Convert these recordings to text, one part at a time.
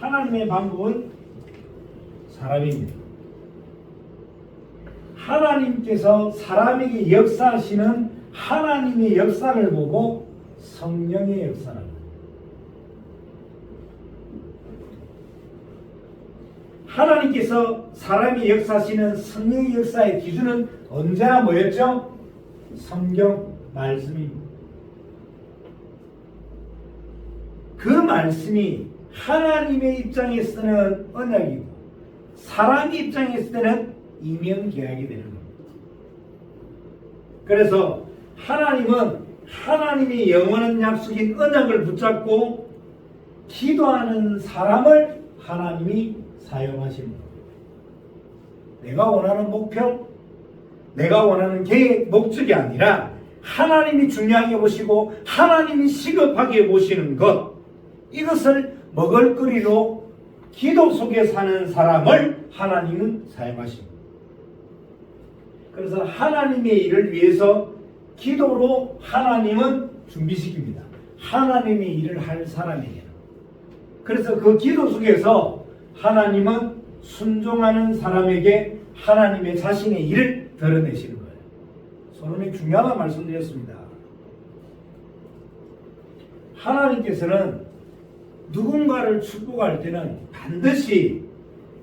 하나님의 방법은 사람입니다. 하나님께서 사람에게 역사하시는 하나님의 역사를 보고 성령의 역사를 합니다. 하나님께서 사람이 역사하시는 성령의 역사의 기준은 언제나 뭐였죠? 성경 말씀입니다. 그 말씀이 하나님의 입장에서는 언약이고 사람의 입장에서 때는 이명계약이 되는 겁니다. 그래서 하나님은 하나님의 영원한 약속인 언약을 붙잡고 기도하는 사람을 하나님이 사용하십니다. 내가 원하는 목표, 내가 원하는 계획, 목적이 아니라 하나님이 중요하게 보시고 하나님이 시급하게 보시는 것, 이것을 먹을거리로 기도 속에 사는 사람을 하나님은 사용하십니다. 그래서 하나님의 일을 위해서 기도로 하나님은 준비시킵니다. 하나님의 일을 할 사람에게는. 그래서 그 기도 속에서 하나님은 순종하는 사람에게 하나님의 자신의 일을 드러내시는 거예요. 소름이 중요하다 말씀드렸습니다. 하나님께서는 누군가를 축복할 때는 반드시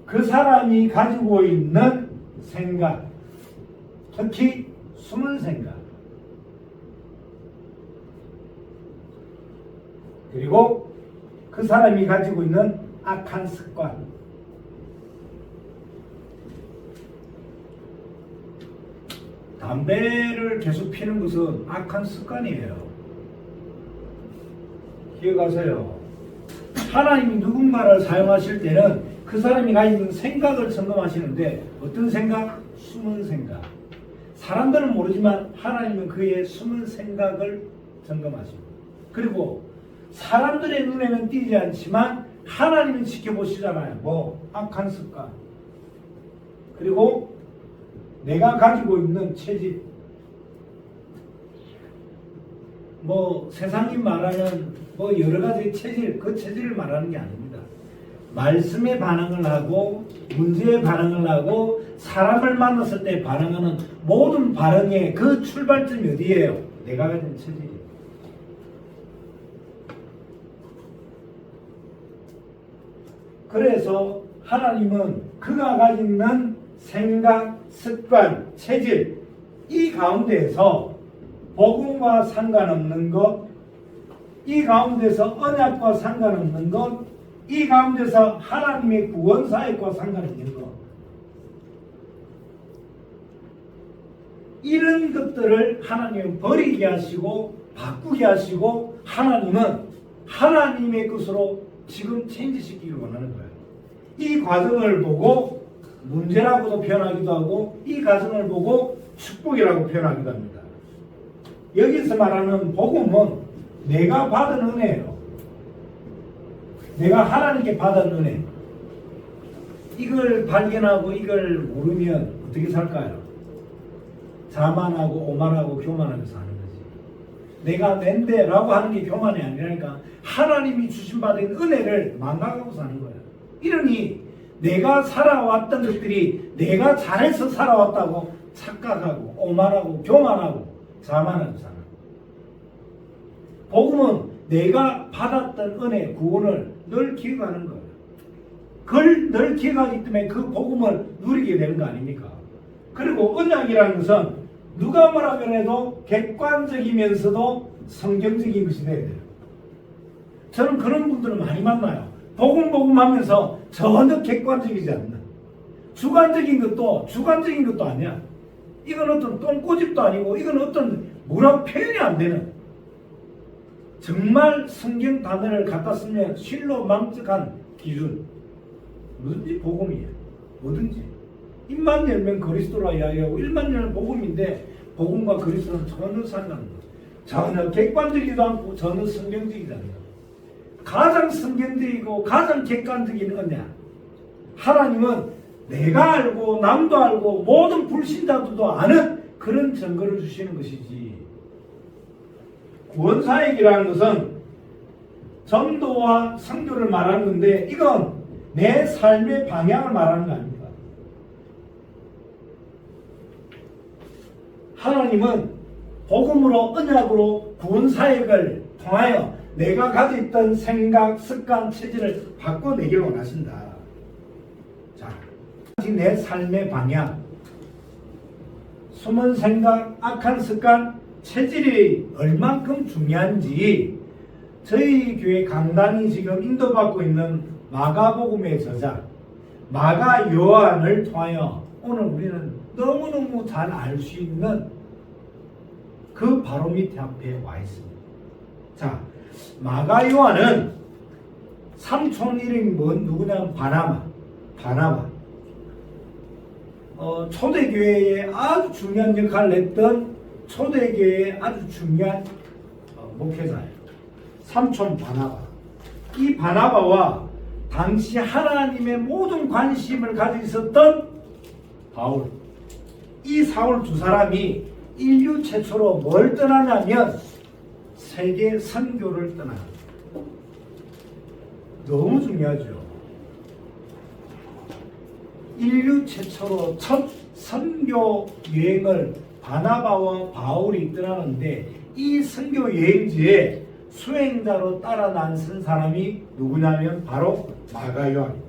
그 사람이 가지고 있는 생각, 특히 숨은 생각, 그리고 그 사람이 가지고 있는 악한 습관, 담배를 계속 피는 것은 악한 습관이에요. 기억하세요. 하나님이 누군가를 사용하실 때는 그 사람이 가지고 있는 생각을 점검하시는데 어떤 생각? 숨은 생각. 사람들은 모르지만 하나님은 그의 숨은 생각을 점검하십니다. 그리고 사람들의 눈에는 띄지 않지만 하나님은 지켜보시잖아요. 뭐 악한 습관, 그리고 내가 가지고 있는 체질, 뭐 세상이 말하는 뭐 여러 가지 체질, 그 체질을 말하는 게 아닙니다. 말씀에 반응을 하고 문제에 반응을 하고 사람을 만났을 때 반응하는 모든 반응의 그 출발점이 어디예요? 내가 가진 체질이에요. 그래서 하나님은 그가 가지고 있는 생각, 습관, 체질, 이 가운데에서 복음과 상관없는 것, 이 가운데서 언약과 상관없는 것, 이 가운데서 하나님의 구원 사역과 상관없는 것, 이런 것들을 하나님은 버리게 하시고 바꾸게 하시고 하나님은 하나님의 것으로 지금 체인지시키기를 원하는 거예요. 이 과정을 보고 문제라고도 표현하기도 하고 이 과정을 보고 축복이라고 표현하기도 합니다. 여기서 말하는 복음은 내가 받은 은혜예요. 내가 하나님께 받은 은혜. 이걸 발견하고 이걸 모르면 어떻게 살까요? 자만하고 오만하고 교만하면서 사는 거지. 내가 낸데 라고 하는 게 교만이 아니라니까 하나님이 주신 받은 은혜를 망각하고 사는 거예요. 이러니 내가 살아왔던 것들이 내가 잘해서 살아왔다고 착각하고 오만하고 교만하고 자만하고 사는 거예요. 복음은 내가 받았던 은혜, 구원을 늘 기억하는 거예요. 그걸 늘 기억하기 때문에 그 복음을 누리게 되는 거 아닙니까? 그리고 언약이라는 것은 누가 뭐라고 해도 객관적이면서도 성경적인 것이 돼야 돼요. 저는 그런 분들을 많이 만나요. 복음 하면서 전혀 객관적이지 않는, 주관적인 것도 아니야. 이건 어떤 똥꼬집도 아니고 이건 어떤 문학 표현이 안 되는, 정말 성경 단어를 갖다 쓰면 실로 망측한 기준, 뭐든지 복음이에요. 뭐든지 입만 열면 그리스도라 이야기하고 입만 열면 복음인데 복음과 그리스도는 전혀 상관없는, 전혀 객관적이지도 않고 전혀 성경적이지 않는, 가장 성경적이고 가장 객관적인 언약. 하나님은 내가 알고 남도 알고 모든 불신자들도 아는 그런 증거를 주시는 것이지. 구원사역이라는 것은 전도와 선교를 말하는 건데 이건 내 삶의 방향을 말하는 거 아닙니까? 하나님은 복음으로 언약으로 구원 사역을 통하여 내가 가지고 있던 생각, 습관, 체질을 바꿔내길 원하신다. 자, 내 삶의 방향, 숨은 생각, 악한 습관, 체질이 얼만큼 중요한지 저희 교회 강단이 지금 인도받고 있는 마가복음의 저자 마가 요한을 통하여 오늘 우리는 너무너무 잘 알 수 있는 그 바로 밑에 앞에 와 있습니다. 자, 마가 요한은 삼촌 이름이 누구냐면 바나바. 초대교회에 아주 중요한 역할을 했던 초대교회의 아주 중요한 목회자예요. 삼촌 바나바. 이 바나바와 당시 하나님의 모든 관심을 가지고 있었던 바울. 이 사울 두 사람이 인류 최초로 뭘 떠나냐면 세계 선교를 떠납니다. 너무 중요하죠. 인류 최초로 첫 선교 여행을 바나바와 바울이 떠나는데 이 선교 여행지에 수행자로 따라 나선 사람이 누구냐면 바로 마가 요한입니다.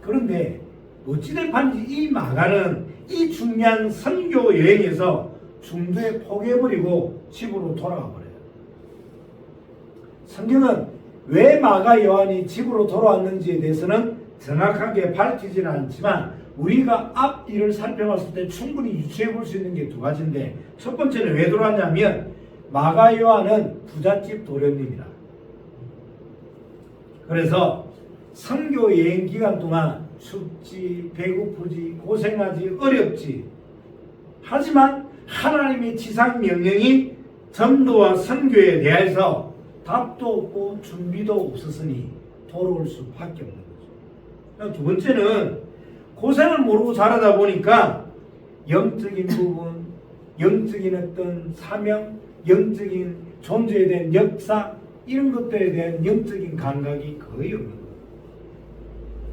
그런데 어찌된 판지 이 마가는 이 중요한 선교 여행에서 중도에 포기해버리고 집으로 돌아가 버려요. 성경은 왜 마가 요한이 집으로 돌아왔는지에 대해서는 정확하게 밝히지는 않지만 우리가 앞뒤를 살펴봤을 때 충분히 유추해 볼 수 있는 게 두 가지인데 첫 번째는 왜 돌아왔냐면 마가 요한은 부잣집 도련님이라. 그래서 선교 여행 기간 동안 춥지, 배고프지, 고생하지, 어렵지. 하지만 하나님의 지상 명령이 전도와 선교에 대해서 답도 없고 준비도 없었으니 돌아올 수밖에 없는 거죠. 두 번째는 고생을 모르고 자라다 보니까 영적인 부분, 영적인 어떤 사명, 영적인 존재에 대한 역사 이런 것들에 대한 영적인 감각이 거의 없는 거예요.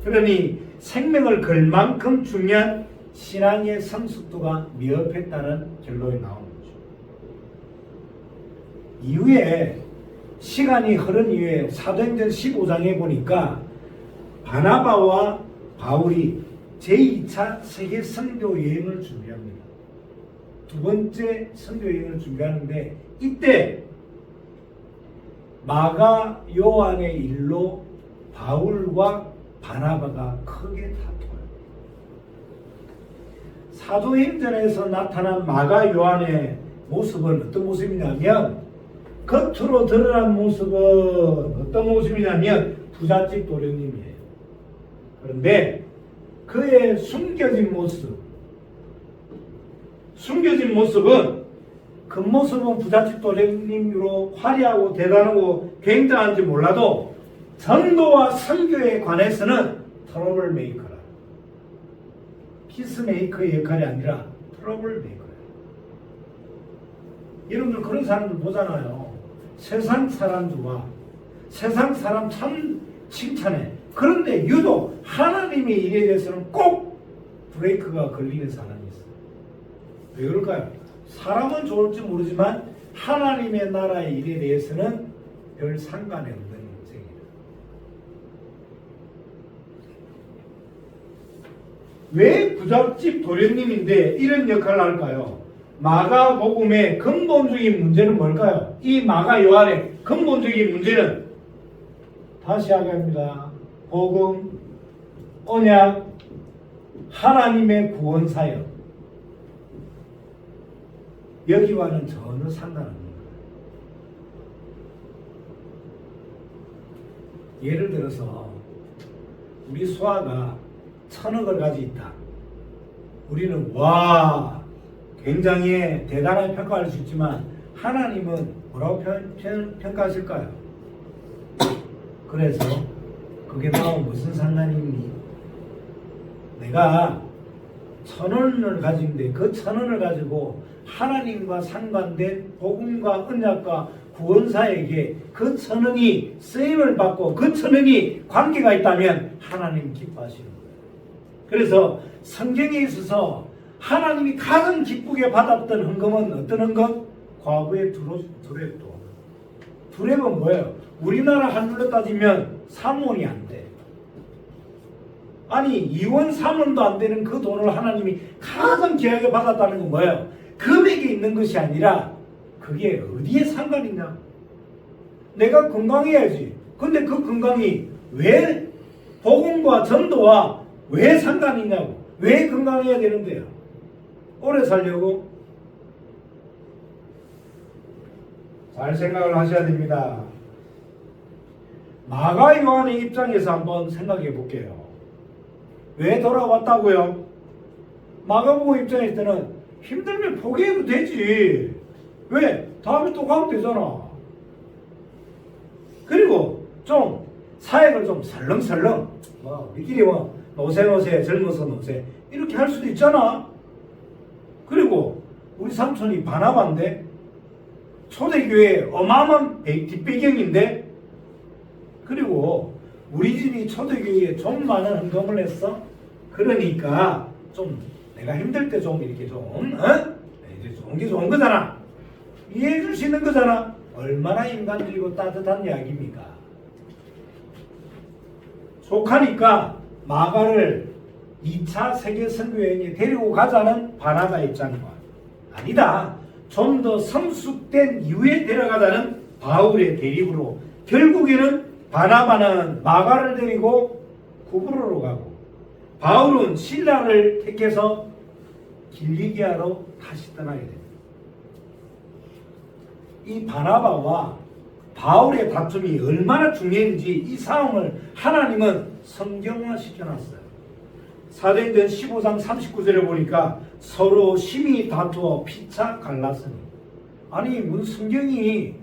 그러니 생명을 걸 만큼 중요한 신앙의 성숙도가 미흡했다는 결론이 나오는 거죠. 이후에 시간이 흐른 이후에 사도행전 15장에 보니까 바나바와 바울이 제2차 세계 선교 여행을 준비합니다. 두 번째 선교 여행을 준비하는데 이때 마가 요한의 일로 바울과 바나바가 크게 다퉈요. 사도행전에서 나타난 마가 요한의 모습은 어떤 모습이냐면 겉으로 드러난 모습은 어떤 모습이냐면 부잣집 도련님이에요. 그런데 그의 숨겨진 모습은 겉모습은 부잣집 도련님으로 화려하고 대단하고 굉장한지 몰라도 전도와 선교에 관해서는 트러블 메이커라. 피스메이커의 역할이 아니라 트러블 메이커예요. 여러분들 그런 사람들 보잖아요. 세상 사람 좋아. 세상 사람 참 칭찬해. 그런데 유독 하나님의 일에 대해서는 꼭 브레이크가 걸리는 사람이 있어요. 왜 그럴까요? 사람은 좋을지 모르지만 하나님의 나라의 일에 대해서는 별 상관이 없는 인생이에요. 왜 부잣집 도련님인데 이런 역할을 할까요? 마가복음의 근본적인 문제는 뭘까요? 이 마가 요한의 근본적인 문제는 다시 하겠습니다. 복음, 언약, 하나님의 구원 사역. 여기와는 전혀 상관없는 거예요. 예를 들어서 우리 수아가 1,000억을 가지고 있다. 우리는 와 굉장히 대단하게 평가할 수 있지만 하나님은 뭐라고 평가하실까요? 그래서 그게 나하고 무슨 상관이니? 내가 1,000원을 가지는데 그 1,000원을 가지고 하나님과 상관된 복음과 언약과 구원사에게 그 천은이 쓰임을 받고 그 천은이 관계가 있다면 하나님 기뻐하시는 거예요. 그래서 성경에 있어서 하나님이 가장 기쁘게 받았던 헌금은 어떤 헌금? 과거의 두렙도. 두렙은 뭐예요? 우리나라 환율로 따지면 3원이 안 돼. 아니 2원 3원도 안 되는 그 돈을 하나님이 가장 귀하게 받았다는 건 뭐예요? 금액이 있는 것이 아니라 그게 어디에 상관이냐? 내가 건강해야지. 근데 그 건강이 왜 복음과 전도와 왜 상관이냐고. 왜 건강해야 되는데요? 오래 살려고? 잘 생각을 하셔야 됩니다. 마가 요한의 입장에서 한번 생각해 볼게요. 왜 돌아왔다고요? 마가복음 입장에서는 힘들면 포기해도 되지. 왜? 다음에 또 가면 되잖아. 그리고 좀 사역을 좀 설렁설렁 우리끼리 노세 젊어서 노세 이렇게 할 수도 있잖아. 그리고 우리 삼촌이 바나바인데 초대교회 어마어마한 뒷배경인데 그리고 우리 집이 초대교회에 좀 많은 헌금을 했어. 그러니까 좀 내가 힘들 때 좀 이렇게 이제 좋은 게 좋은 거잖아. 이해해 줄 수 있는 거잖아. 얼마나 인간적이고 따뜻한 이야기입니까? 속하니까 마가를 2차 세계선교여행에 데리고 가자는 바나바의 입장과 아니다. 좀 더 성숙된 이후에 데려가자는 바울의 대립으로 결국에는 바나바는 마가를 데리고 구브로로 가고 바울은 실라를 택해서 길리기아로 다시 떠나게 됩니다. 이 바나바와 바울의 다툼이 얼마나 중요한지 이 상황을 하나님은 성경화 시켜놨어요. 사도행전 15장 39절에 보니까 서로 심히 다투어 피차 갈랐으니. 아니 무슨 성경이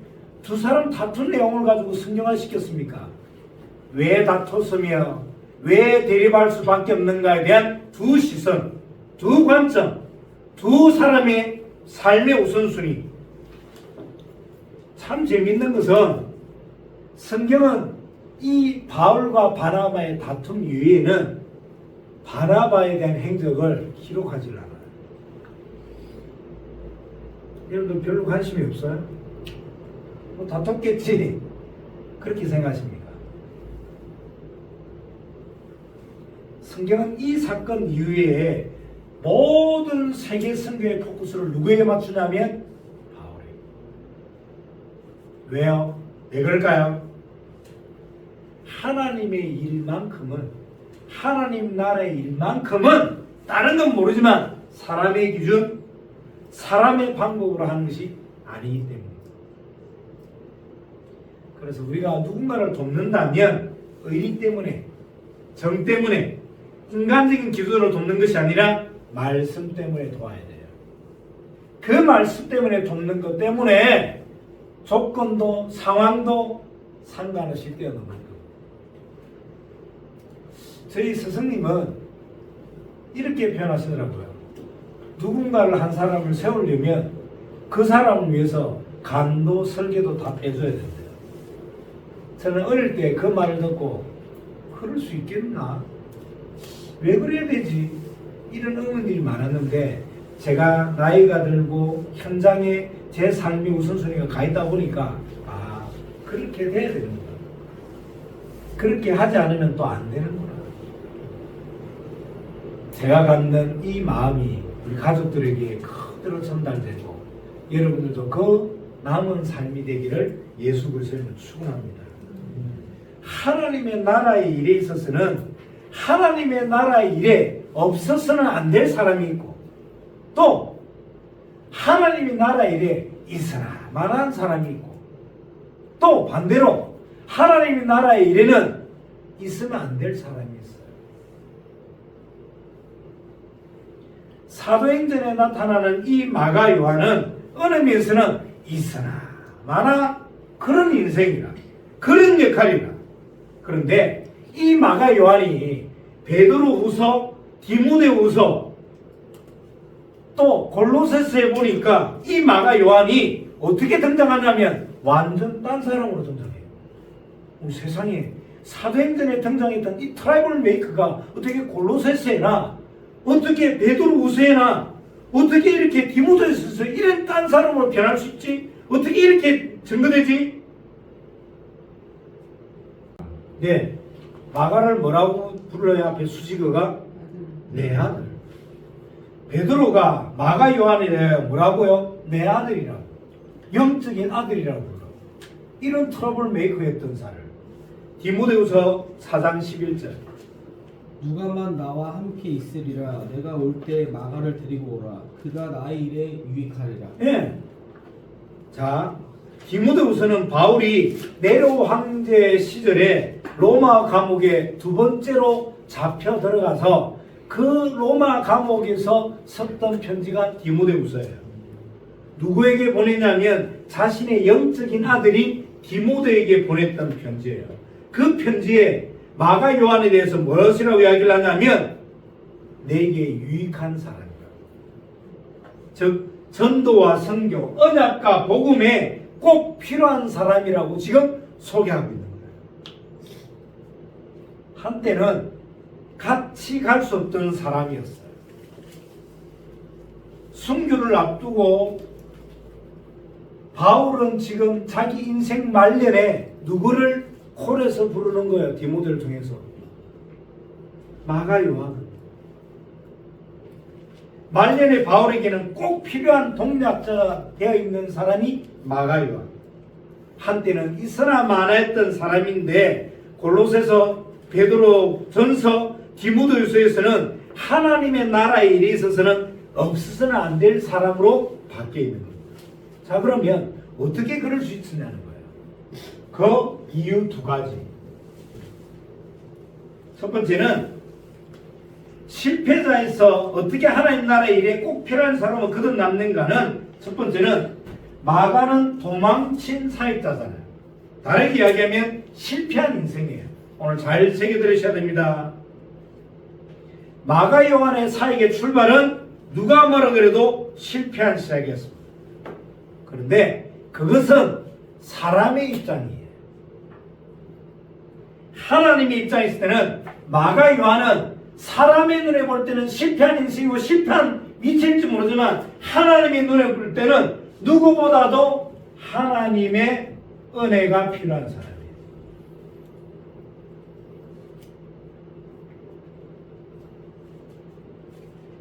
두 사람 다툰 내용을 가지고 성경화 시켰습니까? 왜 다퉜으며 왜 대립할 수밖에 없는가에 대한 두 시선, 두 관점, 두 사람의 삶의 우선순위. 참 재밌는 것은 성경은 이 바울과 바나바의 다툼 이후에는 바나바에 대한 행적을 기록하지 않아요. 여러분들 별로 관심이 없어요? 뭐 다퉜겠지 그렇게 생각하십니까? 성경은 이 사건 이후에 모든 세계 선교의 포커스를 누구에게 맞추냐면 바울에게. 왜요? 왜 그럴까요? 하나님의 일만큼은 하나님 나라의 일만큼은 다른 건 모르지만 사람의 기준, 사람의 방법으로 하는 것이 아니기 때문입니다. 그래서 우리가 누군가를 돕는다면 의리 때문에, 정 때문에, 인간적인 기준으로 돕는 것이 아니라 말씀 때문에 도와야 돼요. 그 말씀 때문에 돕는 것 때문에 조건도 상황도 상관없이 뛰어넘는 겁니다. 저희 스승님은 이렇게 표현하시더라고요. 누군가를 한 사람을 세우려면 그 사람을 위해서 간도 설계도 다 빼줘야 된대요. 저는 어릴 때 그 말을 듣고 그럴 수 있겠나? 왜 그래야 되지? 이런 의문들이 많았는데 제가 나이가 들고 현장에 제 삶의 우선순위가 가 있다 보니까 그렇게 돼야 되는구나. 그렇게 하지 않으면 또 안 되는구나. 제가 갖는 이 마음이 우리 가족들에게 그대로 전달되고 여러분들도 그 남은 삶이 되기를 예수 그리스도로 축원합니다. 하나님의 나라의 일에 있어서는 하나님의 나라의 일에 없어서는 안 될 사람이 있고 또 하나님의 나라의 일에 있으나 마나한 사람이 있고 또 반대로 하나님의 나라의 일에는 있으면 안 될 사람이 있어요. 사도행전에 나타나는 이 마가 요한은 어느 면에서는 있으나 마나 그런 인생이라 그런 역할이라. 그런데 이 마가 요한이 베드로후서, 디모데후서 또 골로새서에 보니까 이 마가 요한이 어떻게 등장하냐면 완전 딴 사람으로 등장해요. 세상에 사도행전에 등장했던 이 트러블 메이커가 어떻게 골로새서에나 어떻게 베드로후서에나 어떻게 이렇게 디모데후서에서 이런 딴 사람으로 변할 수 있지? 어떻게 이렇게 증거되지? 네, 마가를 뭐라고 불러야 앞에 수식어가? 내 아들. 베드로가 마가 요한이래 뭐라고요? 내 아들이라고. 영적인 아들이라고 불러. 이런 트러블 메이커였던 사람. 디모데후서 4장 11절. 누가만 나와 함께 있으리라. 내가 올 때 마가를 데리고 오라. 그가 나의 일에 유익하리라. 예. 자, 디모데후서는 바울이 네로 황제 시절에 로마 감옥에 두 번째로 잡혀 들어가서 그 로마 감옥에서 썼던 편지가 디모데후서예요. 누구에게 보냈냐면 자신의 영적인 아들이 디모데에게 보냈던 편지예요. 그 편지에 마가 요한에 대해서 무엇이라고 이야기를 하냐면 내게 유익한 사람이다. 즉 전도와 선교, 언약과 복음에 꼭 필요한 사람이라고 지금 소개하고 있는 거예요. 한때는 같이 갈 수 없던 사람이었어요. 순교를 앞두고 바울은 지금 자기 인생 말년에 누구를 콜해서 부르는 거예요. 디모데를 통해서. 마가 요한. 말년에 바울에게는 꼭 필요한 동력자가 되어 있는 사람이 마가 요한. 한때는 있으나 마나했던 사람인데 골로새서, 베드로 전서, 디모데후서에서는 하나님의 나라에 일에 있어서는 없어서는 안 될 사람으로 바뀌어 있는 겁니다. 자, 그러면 어떻게 그럴 수 있느냐는 거예요. 그 이유 두 가지. 첫 번째는 실패자에서 어떻게 하나님 나라의 일에 꼭 필요한 사람은 거듭남는가는 첫 번째는 마가는 도망친 사역자잖아요. 다르게 이야기하면 실패한 인생이에요. 오늘 잘 새겨 들으셔야 됩니다. 마가 요한의 사역의 출발은 누가 뭐라 그래도 실패한 시작이었습니다. 그런데 그것은 사람의 입장이에요. 하나님의 입장에 있을 때는 마가 요한은 사람의 눈에 볼 때는 실패한 인생이고 실패한 위치일지 모르지만 하나님의 눈에 볼 때는 누구보다도 하나님의 은혜가 필요한 사람이에요.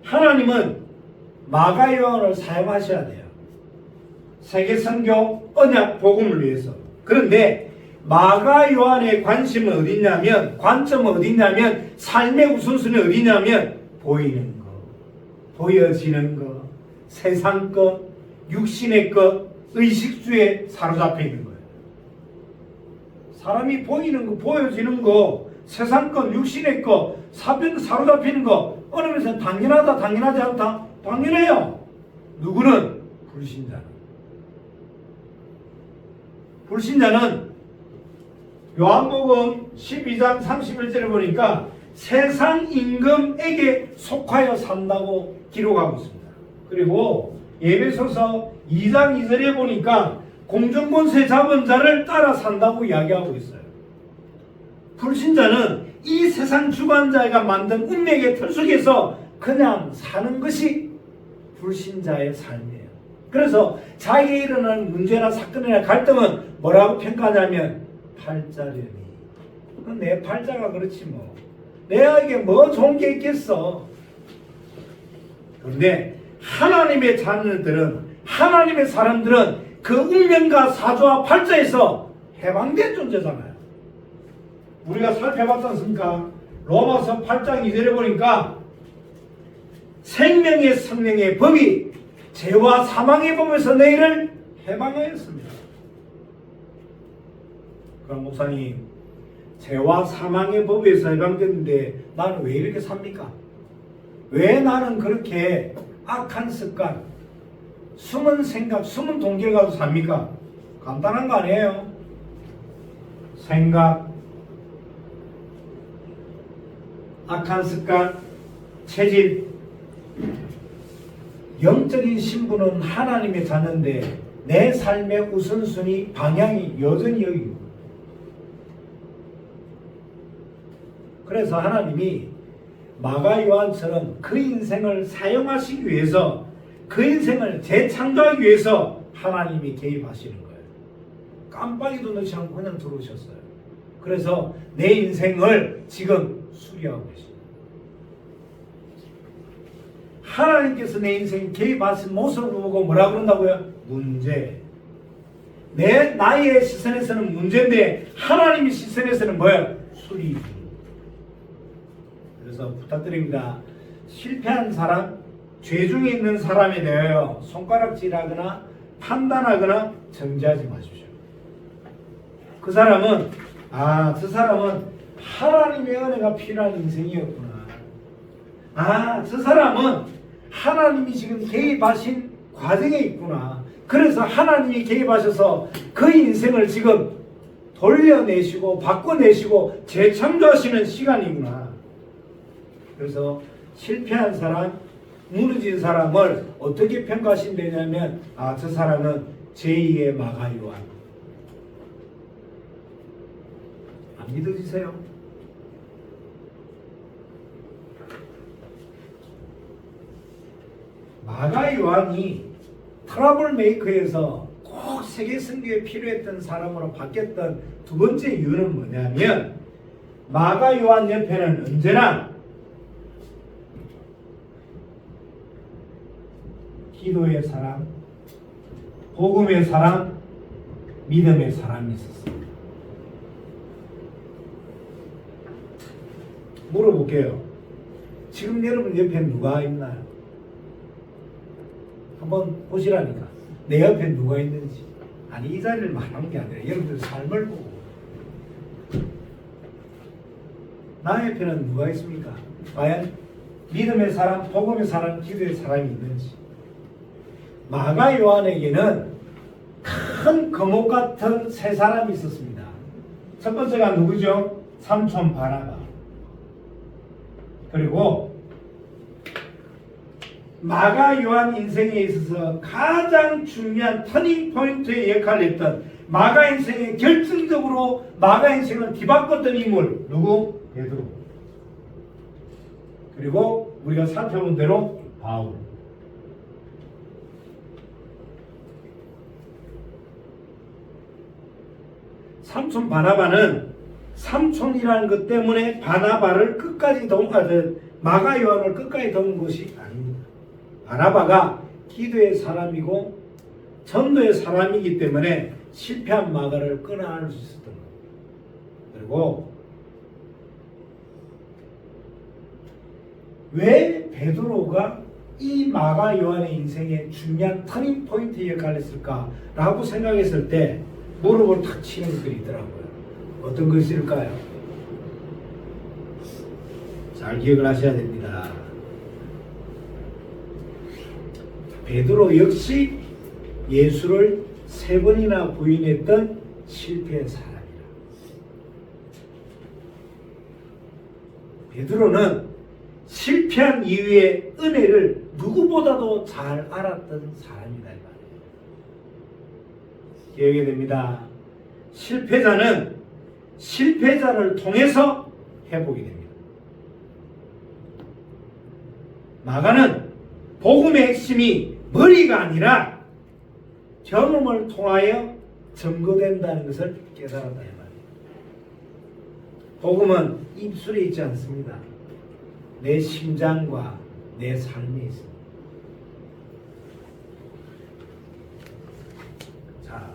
하나님은 마가 요한을 사용하셔야 돼요. 세계 선교 언약 복음을 위해서. 그런데 마가 요한의 관심은 어디냐면, 관점은 어디냐면, 삶의 우선순위 어디냐면 보이는 거, 보여지는 거, 세상 것, 육신의 것, 의식주에 사로잡혀 있는 거예요. 사람이 보이는 거, 보여지는 거, 세상 것, 육신의 것, 사로잡히는 거, 어느 면에서는 당연하다, 당연하지 않다? 당연해요. 누구는? 불신자는. 불신자는 요한복음 12장 31절에 보니까 세상 임금에게 속하여 산다고 기록하고 있습니다. 그리고 에베소서 2장 2절에 보니까 공중권세 잡은 자를 따라 산다고 이야기하고 있어요. 불신자는 이 세상 주관자가 만든 운명의 틀 속에서 그냥 사는 것이 불신자의 삶이에요. 그래서 자기에 일어나는 문제나 사건이나 갈등은 뭐라고 평가하냐면 팔자련이. 내 팔자가 그렇지 뭐. 내에게 뭐 좋은 게 있겠어. 그런데 하나님의 자녀들은, 하나님의 사람들은 그 운명과 사조와 팔자에서 해방된 존재잖아요. 우리가 살펴봤지 않습니까? 로마서 8장 2절에 보니까 생명의 성령의 법이 죄와 사망의 법에서 너희를 해방하였습니다. 그럼 목사님, 죄와 사망의 법에서 해방됐는데 나는 왜 이렇게 삽니까? 왜 나는 그렇게 악한 습관, 숨은 생각, 숨은 동기를 가지고 삽니까? 간단한 거 아니에요. 생각, 악한 습관, 체질. 영적인 신분은 하나님의 자녀인데 내 삶의 우선순위 방향이 여전히 여기고, 그래서 하나님이 마가 요한처럼 그 인생을 사용하시기 위해서, 그 인생을 재창조하기 위해서 하나님이 개입하시는 거예요. 깜빡이도 넣지 않고 그냥 들어오셨어요. 그래서 내 인생을 지금 수리하고 계십니다. 하나님께서 내 인생에 개입하신 모습을 보고 뭐라 그런다고요? 문제. 나의 시선에서는 문제인데 하나님의 시선에서는 뭐예요? 수리. 그래서 부탁드립니다. 실패한 사람, 죄 중에 있는 사람에 대하여 손가락질하거나 판단하거나 정죄하지 마십시오. 그 사람은 저 사람은 하나님의 은혜가 필요한 인생이었구나. 저 사람은 하나님이 지금 개입하신 과정에 있구나. 그래서 하나님이 개입하셔서 그 인생을 지금 돌려내시고 바꿔내시고 재창조하시는 시간이구나. 그래서 실패한 사람, 무너진 사람을 어떻게 평가하신다냐면 저 사람은 제2의 마가 요한. 안 믿어지세요? 마가 요한이 트러블 메이커에서 꼭 세계 선교에 필요했던 사람으로 바뀌었던 두 번째 이유는 뭐냐면, 마가 요한 옆에는 언제나 기도의 사람, 복음의 사람, 믿음의 사람이 있었습니다. 물어볼게요. 지금 여러분 옆에 누가 있나요? 한번 보시라니까. 내 옆에 누가 있는지. 아니, 이 자리를 말하는 게 아니라 여러분들 삶을 보고. 나 옆에는 누가 있습니까? 과연 믿음의 사람, 복음의 사람, 기도의 사람이 있는지. 마가 요한에게는 큰 거목 같은 세 사람이 있었습니다. 첫 번째가 누구죠? 삼촌 바나바. 그리고 마가 요한 인생에 있어서 가장 중요한 터닝 포인트의 역할을 했던, 마가 인생에 결정적으로 마가 인생을 뒤바꿨던 인물 누구? 베드로. 그리고 우리가 살펴본 대로 바울. 삼촌 바나바는 삼촌이라는 것 때문에 바나바를 끝까지 마가 요한을 끝까지 도운 것이 아닙니다. 바나바가 기도의 사람이고 전도의 사람이기 때문에 실패한 마가를 끊어낼 수 있었던 겁니다. 그리고 왜 베드로가 이 마가 요한의 인생에 중요한 터닝 포인트 역할을 했을까라고 생각했을 때 무릎을 탁 치는 것들이 있더라고요. 어떤 것일까요? 잘 기억을 하셔야 됩니다. 베드로 역시 예수를 3번이나 부인했던 실패한 사람이라. 베드로는 실패한 이후의 은혜를 누구보다도 잘 알았던 사람이다. 기억해야 됩니다. 실패자는 실패자를 통해서 회복이 됩니다. 마가는 복음의 핵심이 머리가 아니라 경험을 통하여 증거된다는 것을 깨달았다 이 말이에요. 복음은 입술에 있지 않습니다. 내 심장과 내 삶에 있습니다. 자,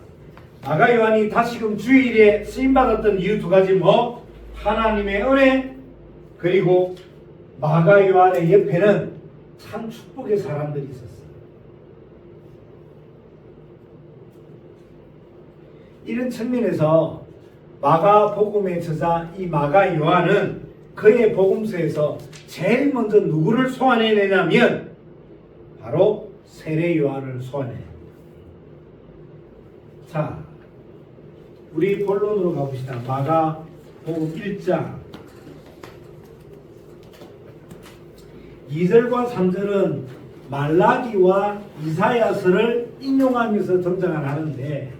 마가 요한이 다시금 주일에 쓰임받았던 이유 두 가지 하나님의 은혜, 그리고 마가 요한의 옆에는 참 축복의 사람들이 있었어요. 이런 측면에서 마가 복음의 저자 이 마가 요한은 그의 복음서에서 제일 먼저 누구를 소환해내냐면 바로 세례 요한을 소환해요. 자, 우리 본론으로 가봅시다. 마가 복음 1장 2절과 3절은 말라기와 이사야서를 인용하면서 등장을 하는데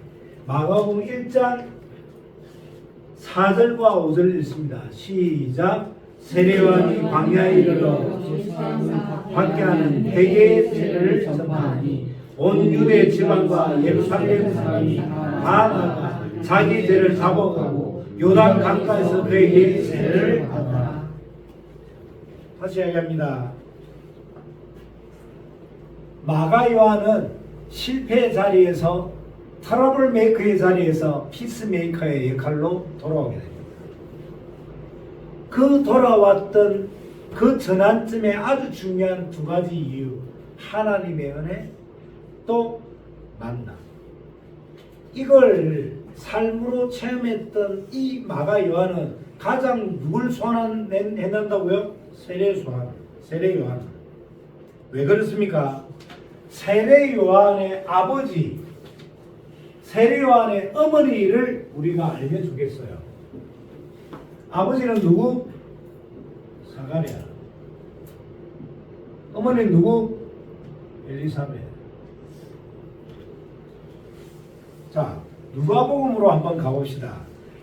마가복음 1장 4절과 5절 읽습니다. 시작. 세례요한이 광야에 이르러 밖에 하는 회개의 세례를 전파하니 온 유대 지방과 예루살렘 사람이 다 나가 자기 죄를 잡아가고 요단 강가에서 그에게 세례를 받았다. 다시 이야기합니다. 마가 요한은 실패의 자리에서 트러블 메이커의 자리에서 피스 메이커의 역할로 돌아오게 됩니다. 그 돌아왔던 그 전환점에 아주 중요한 두 가지 이유. 하나님의 은혜, 또 만남. 이걸 삶으로 체험했던 이 마가 요한은 가장 누굴 소환해낸다고요? 세례 요한. 왜 그렇습니까? 세례 요한의 아버지, 세례 요한의 어머니를 우리가 알려주겠어요. 아버지는 누구? 사가랴. 어머니는 누구? 엘리사벳. 자, 누가복음으로 한번 가봅시다.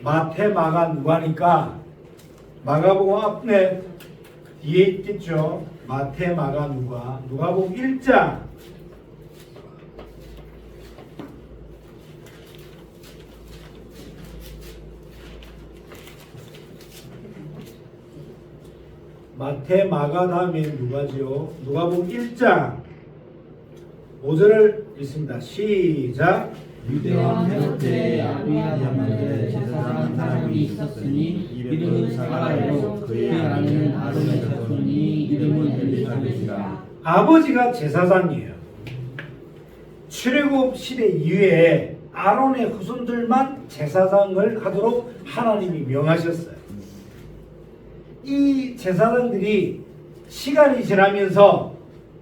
마태, 마가, 누가니까 마가복음 앞에 뒤에 있겠죠. 마태, 마가, 누가. 누가복음 1장 마태, 마가 다음에 누가지요. 누가복음 1장 5절을 읽습니다. 시작. 유대와 헤롯 때에 아비야 야만에 제사장한 사람이 있었으니 이름은 사가랴요 그의 아내는 아론의 자손이 이름은 엘리사벳이라. 아버지가 제사장이에요. 출애굽 시대 이후에 아론의 후손들만 제사장을 하도록 하나님이 명하셨어요. 이 제사장들이 시간이 지나면서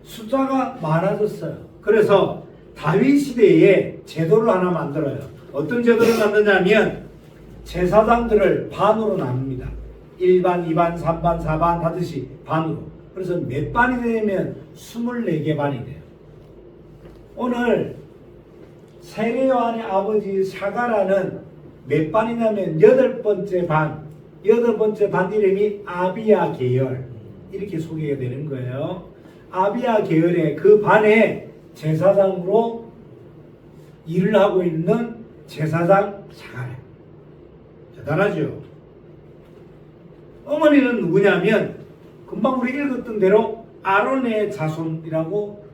숫자가 많아졌어요. 그래서 다윗 시대에 제도를 하나 만들어요. 어떤 제도를 만드냐면 제사장들을 반으로 나눕니다. 1반, 2반, 3반, 4반 하듯이 반으로. 그래서 몇 반이 되면 24개 반이 돼요. 오늘 세례요한의 아버지 사가라는 몇 반이냐면 8번째 반. 8번째 반 이름이 아비야 계열. 이렇게 소개가 되는 거예요. 아비야 계열의 그 반에 제사장으로 일을 하고 있는 제사장 사가랴. 대단하죠. 어머니는 누구냐면 금방 우리 읽었던 대로 아론의 자손이라고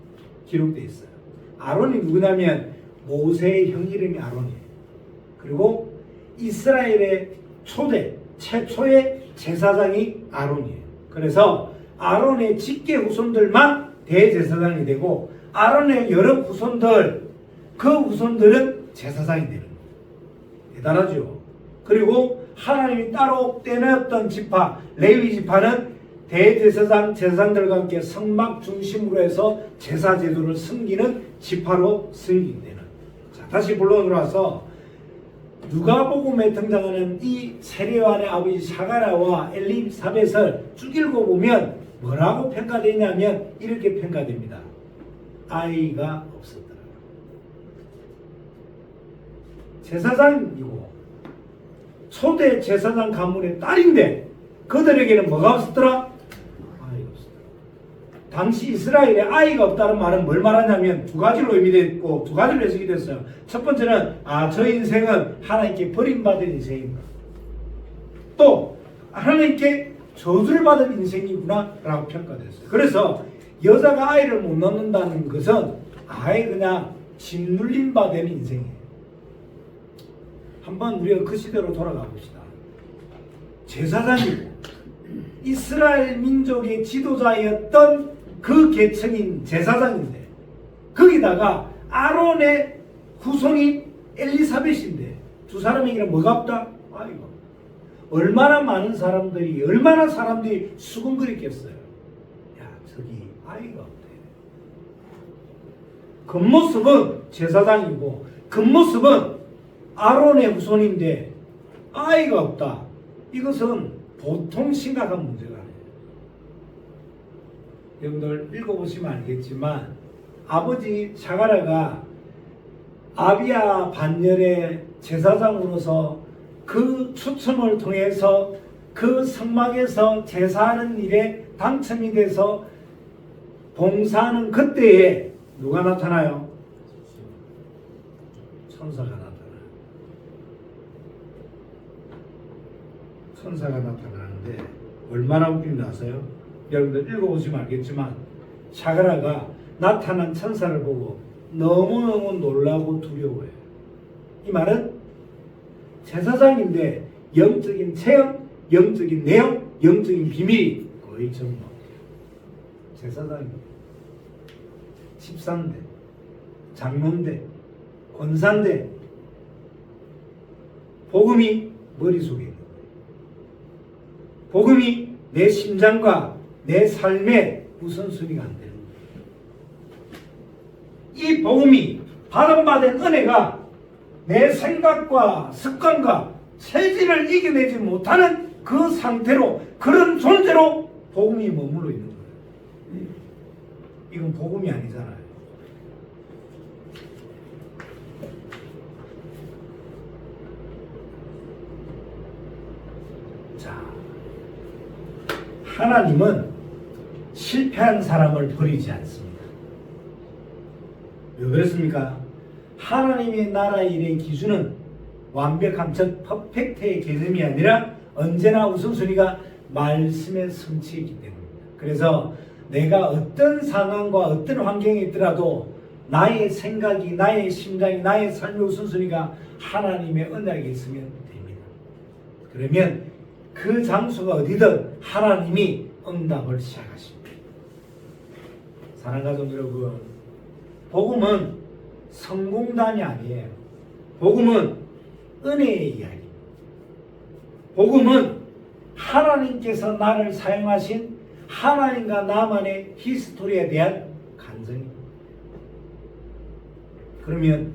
기록되어 있어요. 아론이 누구냐면 모세의 형 이름이 아론이에요. 그리고 이스라엘의 최초의 제사장이 아론이에요. 그래서 아론의 직계 후손들만 대제사장이 되고 아론의 여러 후손들, 그 후손들은 제사장이 되는 거예요. 대단하죠. 그리고 하나님이 따로 떼내었던 지파, 레위 지파는 대제사장, 제사장들과 함께 성막 중심으로 해서 제사 제도를 섬기는 지파로 승인되는. 자, 다시 본론으로 와서 누가복음에 등장하는 이 세례요한의 아버지 사가랴와 엘리사벳을 쭉 읽어보면 뭐라고 평가되냐면 이렇게 평가됩니다. 아이가 없었더라. 제사장이고 초대 제사장 가문의 딸인데 그들에게는 뭐가 없었더라? 아이가 없었더라. 당시 이스라엘에 아이가 없다는 말은 뭘 말하냐면 두 가지로 의미됐고 두 가지로 해석이 됐어요. 첫 번째는 저 인생은 하나님께 버림받은 인생입니다. 또 하나님께 저주를 받은 인생이구나 라고 평가됐어요. 그래서 여자가 아이를 못 낳는다는 것은 아예 그냥 짓눌림바 되는 인생이에요. 한번 우리가 그 시대로 돌아가 봅시다. 제사장이고 이스라엘 민족의 지도자였던 그 계층인 제사장인데 거기다가 아론의 후손이 엘리사벳인데 두 사람에게는 뭐가 없다? 아이고, 얼마나 많은 사람들이 얼마나 사람들이 수군거렸겠어요. 야, 저기 아이가 없대. 겉모습은 제사장이고 겉모습은 아론의 후손인데 아이가 없다. 이것은 보통 심각한 문제가 아니에요. 여러분들 읽어보시면 알겠지만 아버지 샤가라가 아비야 반열의 제사장으로서 그 추첨을 통해서 그 성막에서 제사하는 일에 당첨이 돼서 봉사하는 그때에 누가 나타나요? 천사가 나타나요. 천사가 나타나는데 얼마나 웃긴지 아세요? 여러분들 읽어보시면 알겠지만 샤가라가 나타난 천사를 보고 너무너무 놀라고 두려워해요. 이 말은 제사장인데 영적인 체험, 영적인 내용, 영적인 비밀이 거의 전부 제사장입니다. 집사인데, 장로인데, 권사인데 복음이 머릿속에 있는 거예요. 복음이 내 심장과 내 삶의 우선순위가 안 되는 거예요. 이 복음이 발언받은 은혜가 내 생각과 습관과 체질을 이겨내지 못하는 그 상태로, 그런 존재로 복음이 머물러 있는 거예요. 이건 복음이 아니잖아요. 자, 하나님은 실패한 사람을 버리지 않습니다. 왜 그렇습니까? 하나님의 나라 일의 기준은 완벽함, 즉 퍼펙트의 개념이 아니라 언제나 우선순위가 말씀의 성취이기 때문입니다. 그래서 내가 어떤 상황과 어떤 환경에 있더라도 나의 생각이, 나의 심장이, 나의 삶의 우선순위가 하나님의 언약에 있으면 됩니다. 그러면 그 장소가 어디든 하나님이 응답을 시작하십니다. 사랑하는 가족 여러분, 복음은 성공담이 아니에요. 복음은 은혜의 이야기입니다. 복음은 하나님께서 나를 사용하신 하나님과 나만의 히스토리에 대한 간증입니다. 그러면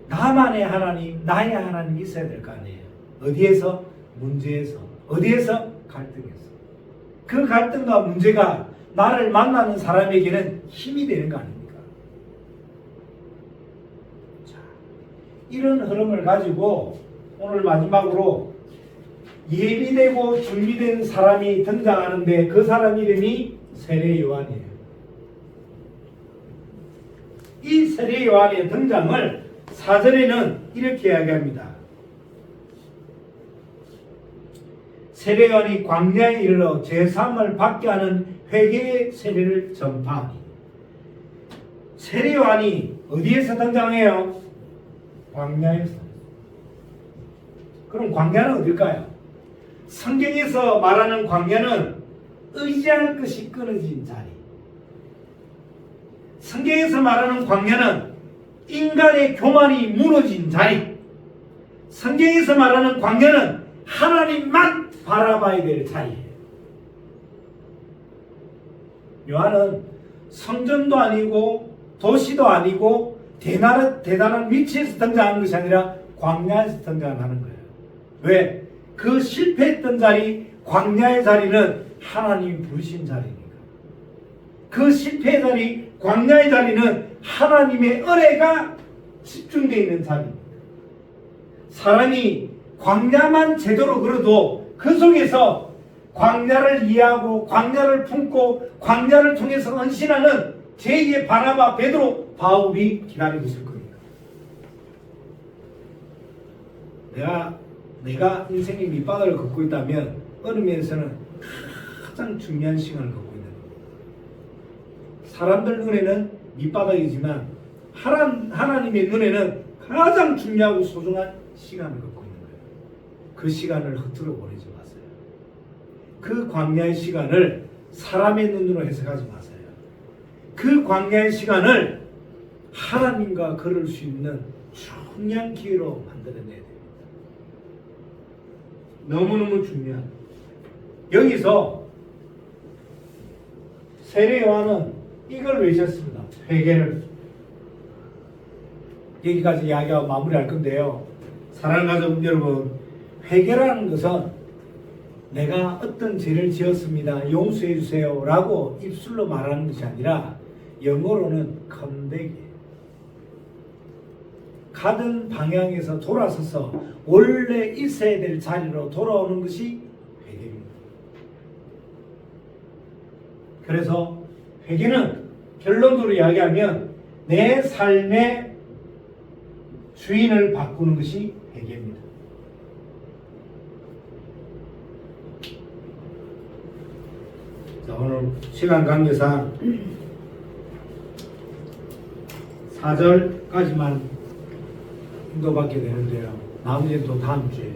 나만의 하나님, 나의 하나님이 있어야 될 거 아니에요. 어디에서? 문제에서. 어디에서? 갈등에서. 그 갈등과 문제가 나를 만나는 사람에게는 힘이 되는 거 아닙니까? 자, 이런 흐름을 가지고 오늘 마지막으로 예비되고 준비된 사람이 등장하는데 그 사람 이름이 세례 요한이에요. 이 세례 요한의 등장을 사전에는 이렇게 이야기합니다. 세례 요한이 광야에 이르러 제3을 받게 하는 회개의 세례를 전파하니. 세례 요한이 어디에서 등장해요? 광야에서. 그럼 광야는 어딜까요? 성경에서 말하는 광야는 의지할 것이 끊어진 자리. 성경에서 말하는 광야는 인간의 교만이 무너진 자리. 성경에서 말하는 광야는 하나님만 바라봐야 될 자리예요. 요한은 성전도 아니고 도시도 아니고 대단한 위치에서 등장하는 것이 아니라 광야에서 등장하는 거예요. 왜? 그 실패했던 자리, 광야의 자리는 하나님이 부르신 자리니까. 그 실패의 자리, 광야의 자리는 하나님의 은혜가 집중되어 있는 자리입니다. 사람이 광야만 제대로 걸어도 그 속에서 광야를 이해하고 광야를 품고 광야를 통해서 헌신하는 제2의 바나바, 베드로, 바울이 기다리고 있을 겁니다. 내가 인생의 밑바닥을 걷고 있다면 어느 면에서는 가장 중요한 시간을 걷고 있는 겁니다. 사람들 눈에는 밑바닥이지만 하나님의 눈에는 가장 중요하고 소중한 시간을 걷고 있는 거예요. 그 시간을 허투루 보내지 마세요. 그 광야의 시간을 사람의 눈으로 해석하지 마세요. 그 광야의 시간을 하나님과 걸을 수 있는 중요한 기회로 만들어내야 됩니다. 너무너무 중요한. 여기서 세례 요한은 이걸 외쳤습니다. 회개를. 여기까지 이야기하고 마무리할 건데요. 사랑하는 가족 여러분, 회개라는 것은 내가 어떤 죄를 지었습니다. 용서해 주세요. 라고 입술로 말하는 것이 아니라 영어로는 컴백이에요. 가던 방향에서 돌아서서 원래 있어야 될 자리로 돌아오는 것이 회개입니다. 그래서 회개는 결론적으로 이야기하면 내 삶의 주인을 바꾸는 것이 회개입니다. 자, 오늘 시간 관계상 4절까지만 인도받게 되는데요. 나머지는 또 다음 주에